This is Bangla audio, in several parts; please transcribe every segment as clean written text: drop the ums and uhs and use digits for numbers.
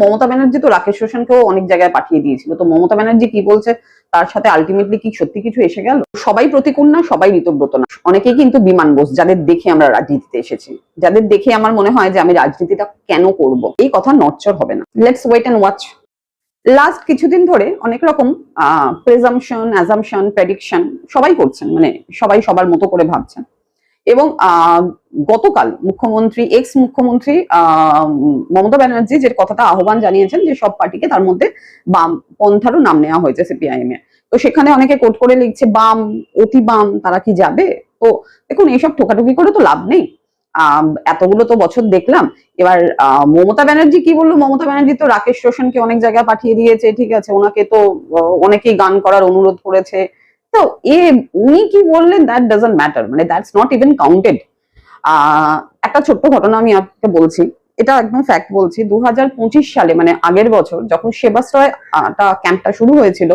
মমতা ব্যানার্জি তো রাকেশ রোশনকেও অনেক জায়গায় পাঠিয়ে দিয়েছিল, তো মমতা ব্যানার্জি কি বলছে তার সাথে আলটিমেটলি কি সত্যি কিছু এসে গেল? সবাই প্রতিকূল না, সবাই ঋতব্রত না, অনেকেই কিন্তু বিমান বোস, যাদের দেখে আমরা রাজনীতিতে এসেছি, যাদের দেখে আমার মনে হয় যে আমি রাজনীতিটা কেন করব, এই কথা নড়চড় হবে না। Let's wait and watch. Last কিছুদিন ধরে অনেক রকম প্রেজাম্পশন, অ্যাজাম্পশন, প্রেডিকশন সবাই করছেন, মানে সবাই সবার মতো করে ভাবছেন। এবং গতকাল মুখ্যমন্ত্রী, এক্স মুখ্যমন্ত্রী মমতা ব্যানার্জি যে কথাটা আহ্বান জানিয়েছেন যে সব পার্টিকে, তার মধ্যে বাম পন্থারও নাম নেওয়া হয়েছে সিপিআইএম এ। তো সেখানে অনেকে কোট করে লিখছে বাম, অতি বাম, তারা কি যাবে? তো দেখুন, এইসব ঠোকাঠুকি করে তো লাভ নেই। এতগুলো তো বছর দেখলাম। এবার মমতা ব্যানার্জি কি বললো? মমতা ব্যানার্জি তো রাকেশ রোশনকে অনেক জায়গায় পাঠিয়ে দিয়েছে, ঠিক আছে, ওনাকে তো অনেকেই গান করার অনুরোধ করেছে। তো উনি কি বললেন দ্যাট ডাজন্ট ম্যাটার, মানে দ্যাটস নট ইভেন কাউন্টেড। একটা ছোট্ট ঘটনা আমি আপনাকে বলছি, এটা একদম ফ্যাক্ট বলছি। 2025 সালে, মানে আগের বছর, যখন সেবাশ্রয় ক্যাম্পটা শুরু হয়েছিল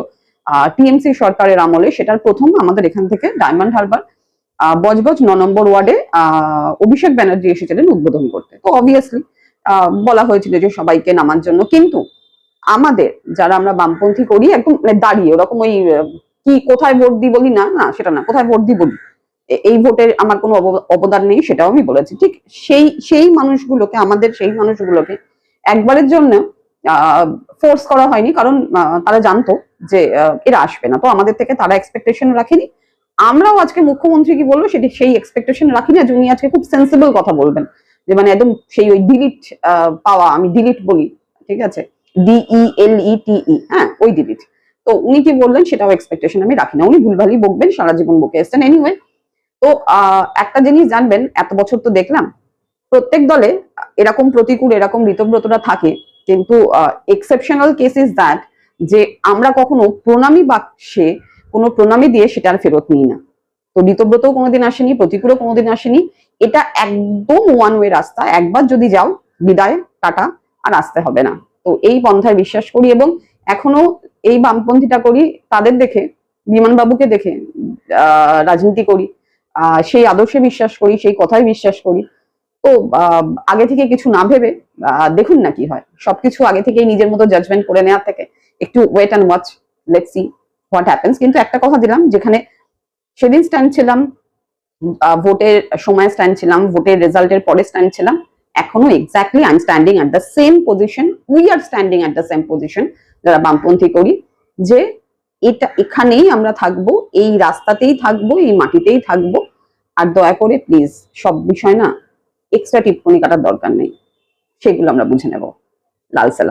টিএমসি সরকারের আমলে, সেটার প্রথম আমাদের এখান থেকে ডায়মন্ড হারবার বজবজ 9 নম্বর ওয়ার্ডে অভিষেক ব্যানার্জি এসেছিলেন উদ্বোধন করতে। তো অবভিয়াসলি বলা হয়েছিল যে সবাইকে নামার জন্য, কিন্তু আমাদের যারা আমরা বামপন্থী করি, একদম মানে দাঁড়িয়ে ওরকম ওই কি কোথায় ভোট দিই বলি না, না সেটা না, কোথায় ভোট দিই বলি, এই ভোটের আমার কোনো অবদান নেই, সেটাও আমি বলেছি। ঠিক সেই মানুষগুলোকে, আমাদের সেই মানুষগুলোকে একবারের জন্য ফোর্স করা হয়নি, কারণ তারা জানতো যে এরা আসবে না, তো আমাদের থেকে তারা এক্সপেকটেশন রাখেনি। আমরাও আজকে মুখ্যমন্ত্রী কি বললো সেই এক্সপেকটেশন রাখি না যে উনি আজকে খুব সেন্সিবল কথা বলবেন, যে মানে একদম সেই ওই ডিলিট পাওয়া, আমি ডিলিট বলি, ঠিক আছে, DELETE, হ্যাঁ ওই ডিলিট। তো উনি কি বললেন সেটাও এক্সপেকটেশন আমি রাখি না, উনি ভুলভালই বকবেন, সারা জীবন বকে এসছেন। এনিওয়ে, তো একটা জিনিস জানবেন, এত বছর তো দেখলাম প্রত্যেক দলে এরকম প্রতিকূল, এরকম ঋতব্রতরা থাকে, কিন্তু এক্সেপশনাল কেস ইজ দ্যাট যে আমরা কখনো প্রণামী বাক্সে কোনো প্রণামী দিয়ে সেটা আর ফেরত নিই না। তো ঋতব্রতও কোনোদিন আসেনি, প্রতিকূলও কোনোদিন আসেনি। এটা একদম ওয়ান ওয়ে রাস্তা, একবার যদি যাও বিদায়, টাটা, আর আসতে হবে না। তো এই পন্থায় বিশ্বাস করি, এবং এখনো এই বামপন্থীটা করি, তাদের দেখে, বিমান বাবুকে দেখে রাজনীতি করি, সেই আদর্শে বিশ্বাস করি, সেই কথায় বিশ্বাস করি। তো আগে থেকে কিছু না ভেবে দেখুন না কি হয়, সবকিছু আগে থেকেই নিজের মতো জাজমেন্ট করে নেওয়ার থেকে একটু wait and watch, let's see what happens. কিন্তু একটা কথা দিলাম, যেখানে সেদিন স্ট্যান্ড ছিলাম, ভোটের সময় স্ট্যান্ড ছিলাম, ভোটের রেজাল্টের পরে স্ট্যান্ড ছিলাম, এখনো exactly I am standing at the same position, we are standing at the same position যারা বামপন্থী করি, যে এটা এখানেই আমরা থাকবো, এই রাস্তাতেই থাকবো, এই মাটিতেই থাকবো। আর দয়া করে প্লিজ সব বিষয় না এক্সট্রা টিপ্পনি কাটার দরকার নেই, সেগুলো আমরা বুঝে নেব। লাল সালাম।